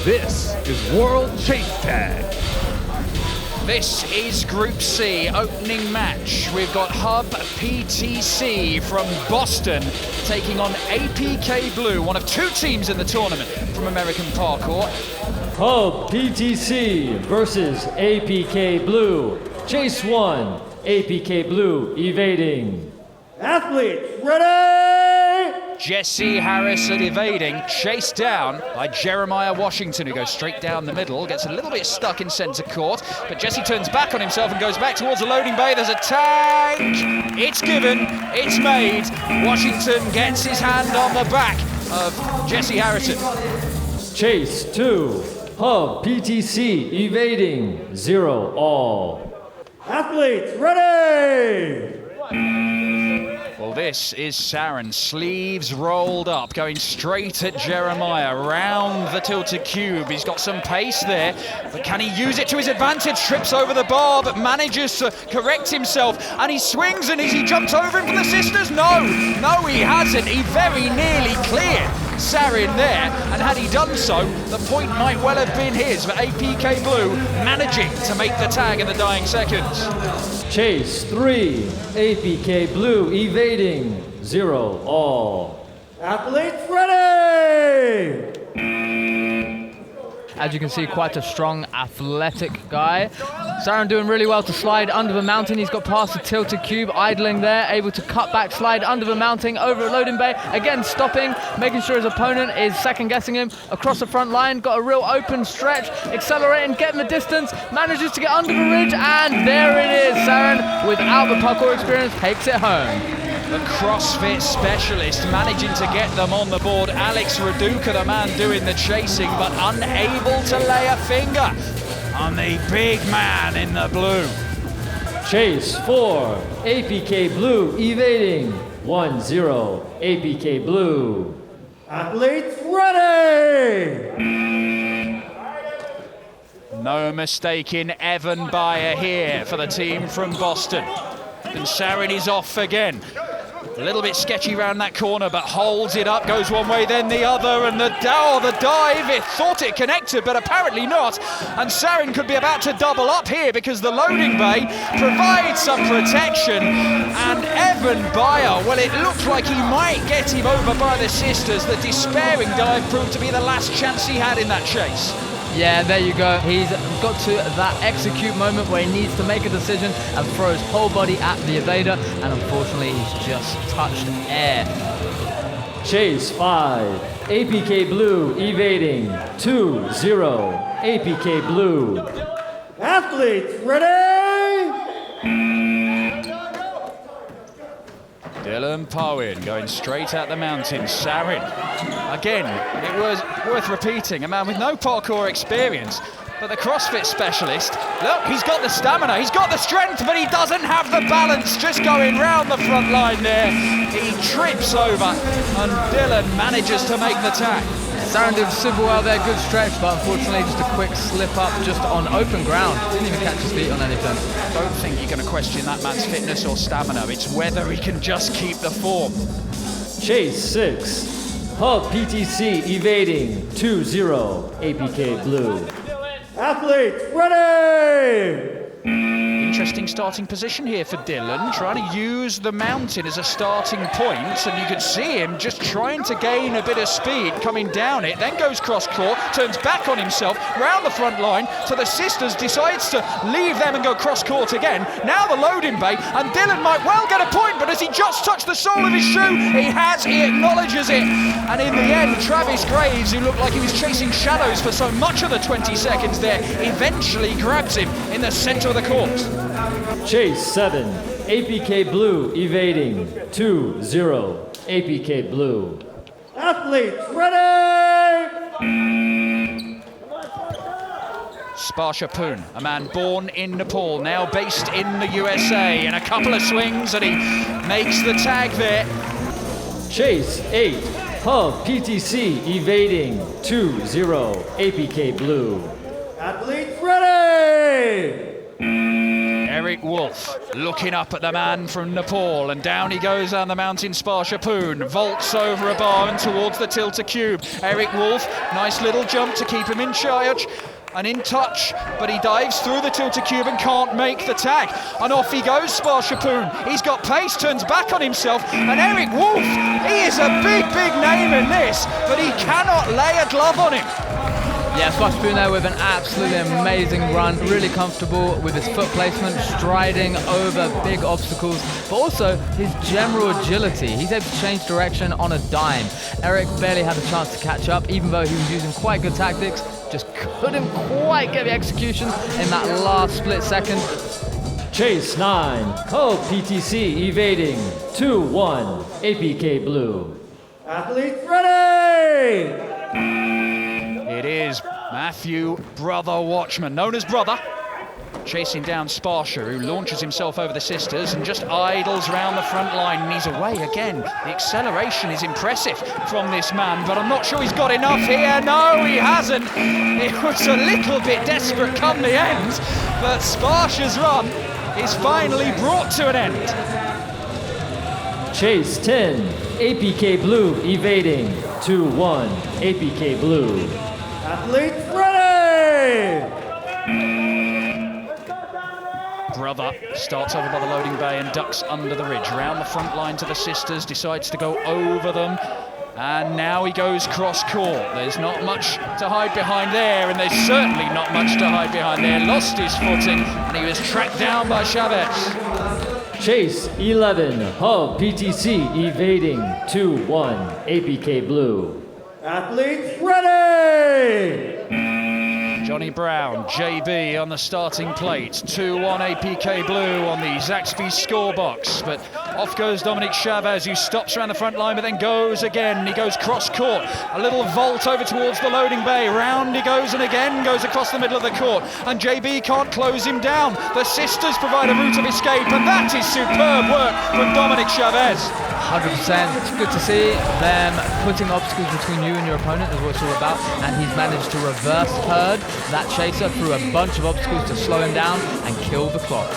This is World Chase Tag. This is Group C, opening match. We've got Hub PTC from Boston taking on APK Blue, one of two teams in the tournament from American Parkour. Hub PTC versus APK Blue. Chase 1, APK Blue evading. Athletes, ready! Jesse Harrison evading, chased down by Jeremiah Washington, who goes straight down the middle, gets a little bit stuck in center court, but Jesse turns back on himself and goes back towards the loading bay. There's a tag, it's given, it's made. Washington gets his hand on the back of Jesse Harrison. Chase 2, Hub PTC evading, 0-all. Athletes, ready! Well, this is Saren, sleeves rolled up, going straight at Jeremiah, round the tilted cube. He's got some pace there, but can he use it to his advantage? Trips over the bar, but manages to correct himself, and he swings, and has he jumped over him from the sisters? No, he hasn't. He very nearly cleared Saren there, and had he done so, the point might well have been his, for APK Blue managing to make the tag in the dying seconds. Chase 3, APK Blue evading, 0-all. Athletes, ready! As you can see, quite a strong, athletic guy. Saren doing really well to slide under the mountain. He's got past the tilted cube, idling there, able to cut back, slide under the mountain, over a loading bay, again stopping, making sure his opponent is second-guessing him across the front line. Got a real open stretch, accelerating, getting the distance, manages to get under the ridge, and there it is. Saren, without the parkour experience, takes it home. The CrossFit specialist managing to get them on the board. Alex Raduca, the man doing the chasing, but unable to lay a finger on the big man in the blue. Chase 4, APK Blue evading, 1-0, APK Blue. Athletes, ready! No mistaking Evan Bayer here for the team from Boston. And Saren is off again. A little bit sketchy around that corner, but holds it up, goes one way, then the other, and the dive, it thought it connected, but apparently not. And Saren could be about to double up here because the loading bay provides some protection. And Evan Bayer, well, it looked like he might get him over by the sisters. The despairing dive proved to be the last chance he had in that chase. Yeah, there you go. He's got to that execute moment where he needs to make a decision and throw his whole body at the evader, and unfortunately he's just touched air. Chase 5, APK Blue evading, 2-0, APK Blue. Athletes, ready! Dylan Powen going straight at the mountain. Saren, again, it was worth repeating, a man with no parkour experience, but the CrossFit specialist, look, he's got the stamina, he's got the strength, but he doesn't have the balance, just going round the front line there. He trips over, and Dylan manages to make the tag. Saren did super well there, good stretch, but unfortunately just a quick slip up just on open ground. Didn't even catch his feet on anything. I don't think you're going to question that man's fitness or stamina. It's whether he can just keep the form. Chase 6, Hub PTC evading, 2-0, APK Blue. Athletes, ready! Interesting starting position here for Dylan, trying to use the mountain as a starting point, and you can see him just trying to gain a bit of speed coming down it, then goes cross court, turns back on himself, round the front line, so the sisters decides to leave them and go cross court again. Now the loading bay, and Dylan might well get a point, but as he just touched the sole of his shoe, he acknowledges it, and in the end, Travis Graves, who looked like he was chasing shadows for so much of the 20 seconds there, eventually grabs him in the center of the court. Chase 7, APK Blue evading, 2-0, APK Blue. Athletes, ready! SPARSHA Poon, a man born in Nepal, now based in the USA, in a couple of swings, and he makes the tag there. Chase 8, Hub PTC evading, 2-0, APK Blue. Athletes, ready! Eric Wolf looking up at the man from Nepal, and down he goes down the mountain. SPARSHA Poon vaults over a bar and towards the tilter cube. Eric Wolf, nice little jump to keep him in charge and in touch, but he dives through the tilter cube and can't make the tag. And off he goes, SPARSHA Poon. He's got pace, turns back on himself, and Eric Wolf, he is a big name in this, but he cannot lay a glove on him. Yeah, SPARSHA Poon there with an absolutely amazing run, really comfortable with his foot placement, striding over big obstacles, but also his general agility. He's able to change direction on a dime. Eric barely had a chance to catch up, even though he was using quite good tactics, just couldn't quite get the execution in that last split second. Chase 9, Hub PTC evading 2-1, APK Blue. Athletes ready! It is Matthew Brother Watchman, known as Brother, chasing down SPARSHA, who launches himself over the sisters and just idles round the front line, and he's away again. The acceleration is impressive from this man, but I'm not sure he's got enough here. No, he hasn't. It was a little bit desperate come the end, but SPARSHA's run is finally brought to an end. Chase 10, APK Blue evading 2-1, APK Blue. Athletes ready! Brother starts over by the loading bay and ducks under the ridge, round the front line to the sisters, decides to go over them, and now he goes cross court. There's not much to hide behind there, and there's certainly not much to hide behind there. Lost his footing, and he was tracked down by Chavez. Chase 11, Hub PTC evading 2-1, APK Blue. Athletes ready! Johnny Brown, JB on the starting plate, 2-1 APK Blue on the Zaxby scorebox, but off goes Dominic Chavez, who stops around the front line but then goes again. He goes cross court, a little vault over towards the loading bay, round he goes and again goes across the middle of the court, and JB can't close him down. The sisters provide a route of escape, and that is superb work from Dominic Chavez. 100%. It's good to see them putting obstacles between you and your opponent is what it's all about, and he's managed to reverse herd that chaser through a bunch of obstacles to slow him down and kill the clock.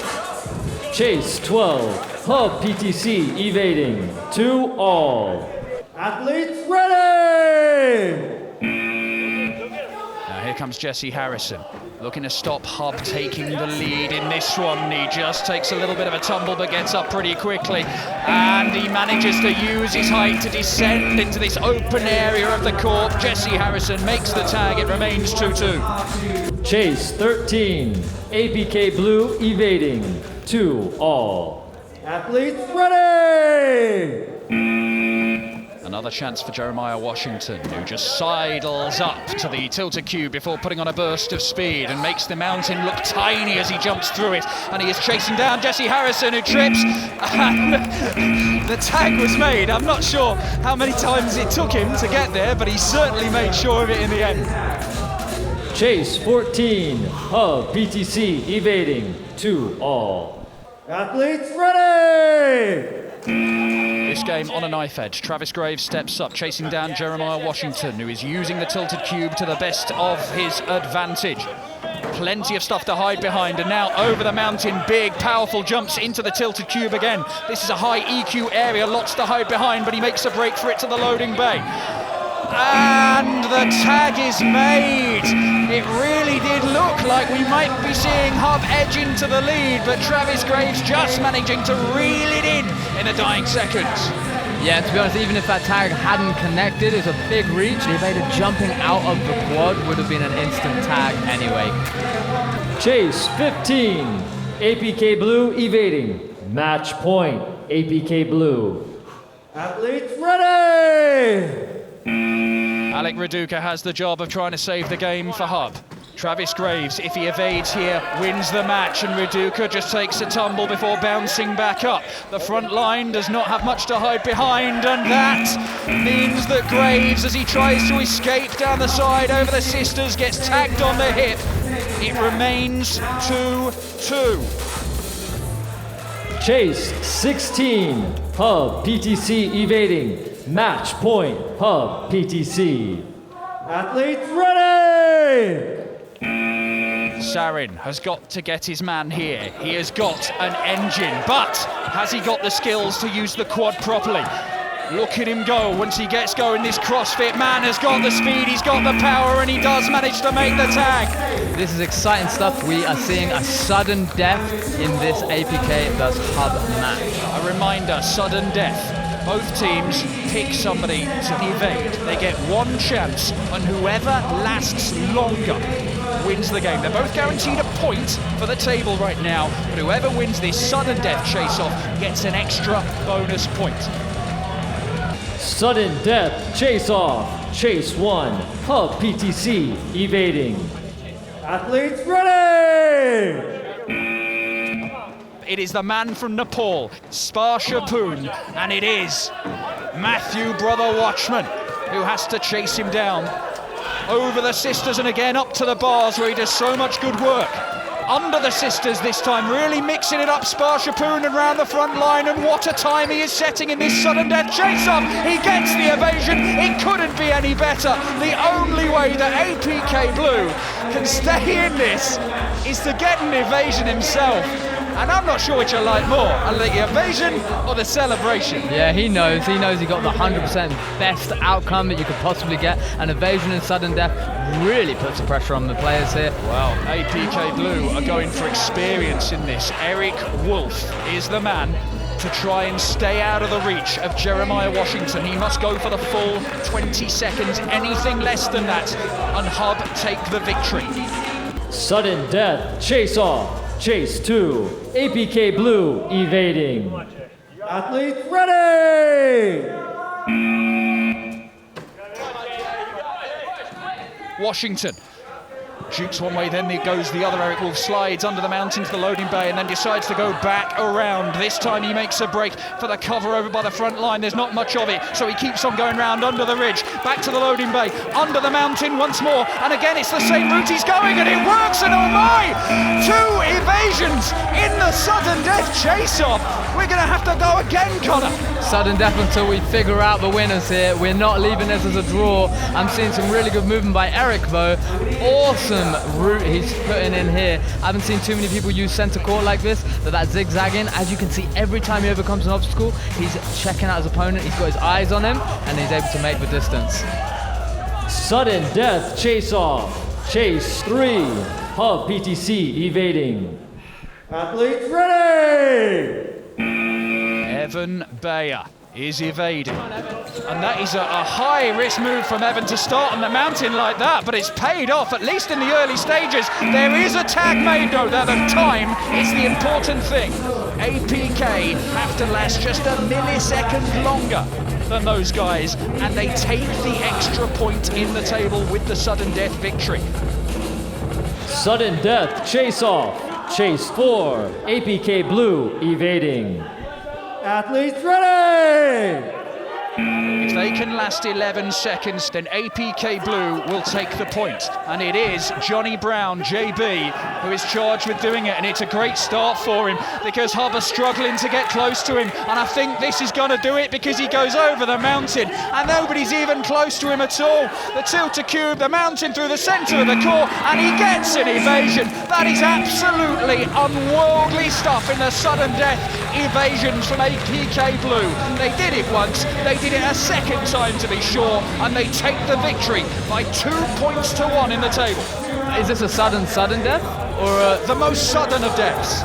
Chase 12, Hub PTC evading 2-all. Athletes ready! Now here comes Jesse Harrison, looking to stop Hub taking the lead in this one. He just takes a little bit of a tumble but gets up pretty quickly, and he manages to use his height to descend into this open area of the court. Jesse Harrison makes the tag. It remains 2-2. Chase 13, APK Blue evading 2-all. Athletes ready! Another chance for Jeremiah Washington, who just sidles up to the tilter cube before putting on a burst of speed and makes the mountain look tiny as he jumps through it. And he is chasing down Jesse Harrison, who trips, and the tag was made. I'm not sure how many times it took him to get there, but he certainly made sure of it in the end. Chase 14, Hub PTC evading 2-all. Athletes ready! This game on a knife edge. Travis Graves steps up, chasing down Jeremiah Washington, who is using the tilted cube to the best of his advantage. Plenty of stuff to hide behind, and now over the mountain, big, powerful jumps into the tilted cube again. This is a high EQ area, lots to hide behind, but he makes a break for it to the loading bay. And the tag is made. It really did look like we might be seeing Hub edge into the lead, but Travis Graves just managing to reel it in the dying seconds. Yeah, to be honest, even if that tag hadn't connected, it's a big reach. The evader jumping out of the quad would have been an instant tag anyway. Chase 15, APK Blue evading. Match point, APK Blue. Athletes ready! Alec Raduca has the job of trying to save the game for Hub. Travis Graves, if he evades here, wins the match, and Raduca just takes a tumble before bouncing back up. The front line does not have much to hide behind, and that means that Graves, as he tries to escape down the side over the sisters, gets tagged on the hip. It remains 2-2. Chase 16, Hub PTC evading. Match point, Hub PTC. Athletes ready! Sarin has got to get his man here. He has got an engine, but has he got the skills to use the quad properly? Look at him go. Once he gets going, this CrossFit man has got the speed, he's got the power, and he does manage to make the tag. This is exciting stuff. We are seeing a sudden death in this APK vs Hub match. A reminder, sudden death. Both teams pick somebody to evade. They get one chance, and whoever lasts longer wins the game. They're both guaranteed a point for the table right now, but whoever wins this sudden death chase-off gets an extra bonus point. Sudden death chase-off. Chase 1. Hub PTC evading. Athletes ready! It is the man from Nepal, SPARSHA, and it is Matthew Brother Watchman who has to chase him down over the sisters and again up to the bars where he does so much good work. Under the sisters this time, really mixing it up, SPARSHA and round the front line, and what a time he is setting in this sudden death chase-off. He gets the evasion, it couldn't be any better. The only way that APK Blue can stay in this is to get an evasion himself. And I'm not sure which I like more, the evasion or the celebration. Yeah, he knows he got the 100% best outcome that you could possibly get. An evasion and sudden death really puts the pressure on the players here. Well, APK Blue are going for experience in this. Eric Wolf is the man to try and stay out of the reach of Jeremiah Washington. He must go for the full 20 seconds, anything less than that, and Hub take the victory. Sudden death chase-off. Chase 2. APK Blue evading. Athletes ready! Washington jukes one way, then it goes the other. Eric Wolf slides under the mountain to the loading bay and then decides to go back around. This time he makes a break for the cover over by the front line. There's not much of it, so he keeps on going round under the ridge, back to the loading bay, under the mountain once more, and again it's the same route he's going, and it works, and oh my! 2 evasions in the sudden death chase-off. We're going to have to go again, Connor. Sudden death until we figure out the winners here. We're not leaving this as a draw. I'm seeing some really good movement by Eric though. Awesome route he's putting in here. I haven't seen too many people use center court like this, but that zigzagging, as you can see, every time he overcomes an obstacle, he's checking out his opponent, he's got his eyes on him, and he's able to make the distance. Sudden death chase-off. Chase 3. Hub PTC evading. Athletes ready! Evan Bayer is evading. And that is a high-risk move from Evan to start on the mountain like that, but it's paid off, at least in the early stages. There is a tag made, though, that the time is the important thing. APK have to last just a millisecond longer than those guys, and they take the extra point in the table with the sudden death victory. Sudden death chase-off. Chase 4. APK Blue evading. Athletes ready! If they can last 11 seconds, then APK Blue will take the point. And it is Johnny Brown, JB, who is charged with doing it. And it's a great start for him because Hub are struggling to get close to him. And I think this is going to do it because he goes over the mountain and nobody's even close to him at all. The tilt-a-cube, the mountain through the center of the court, and he gets an evasion. That is absolutely unworldly stuff in the sudden death evasions from APK Blue. They did it once, they did it a second time to be sure, and they take the victory by 2 points to 1 in the table. Is this a sudden death? Or the most sudden of deaths.